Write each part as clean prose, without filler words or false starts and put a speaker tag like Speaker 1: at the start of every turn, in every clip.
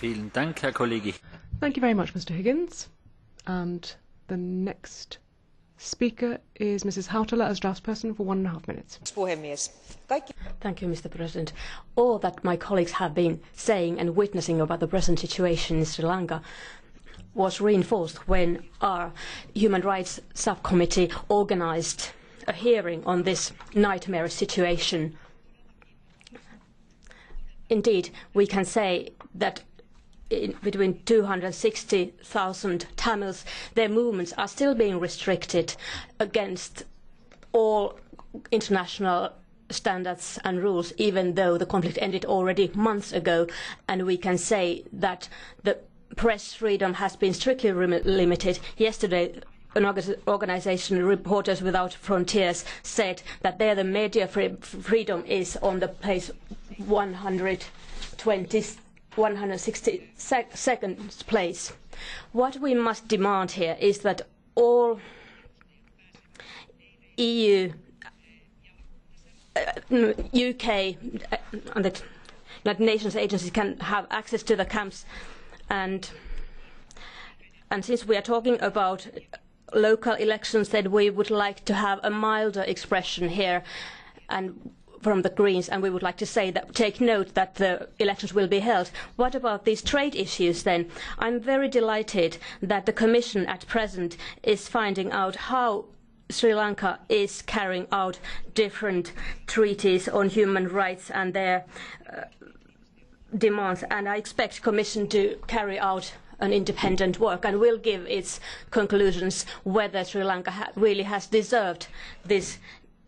Speaker 1: Vielen Dank, Herr Kollege.
Speaker 2: Thank you very much, Mr. Higgins. And the next speaker is Mrs. Hautala as draftsperson for 1.5 minutes.
Speaker 3: Thank you, Mr. President. All that my colleagues have been saying and witnessing about the present situation in Sri Lanka was reinforced when our Human Rights Subcommittee organised a hearing on this nightmare situation. Indeed, we can say that between 260,000 Tamils, their movements are still being restricted against all international standards and rules, even though the conflict ended already months ago. And we can say that the press freedom has been strictly limited. Yesterday, an organisation, Reporters Without Frontiers, said that there the media freedom is on the place 162nd place. What we must demand here is that all EU, UK and the United Nations agencies can have access to the camps, and since we are talking about local elections, then we would like to have a milder expression here and from the Greens, and we would like to say that take note that the elections will be held. What about these trade issues then? I'm very delighted that the Commission at present is finding out how Sri Lanka is carrying out different treaties on human rights and their demands, and I expect the Commission to carry out an independent work and will give its conclusions whether Sri Lanka really has deserved this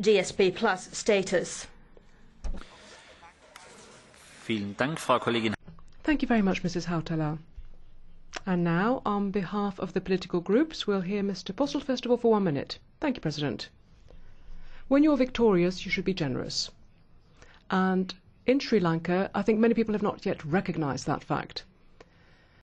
Speaker 3: GSP Plus status.
Speaker 1: Vielen Dank, Frau Kollegin.
Speaker 2: Thank you very much, Mrs. Hautala. And now, on behalf of the political groups, we'll hear Mr. Postel first of all for 1 minute. Thank you, President. When you're victorious, you should be generous. And in Sri Lanka, I think many people have not yet recognised that fact.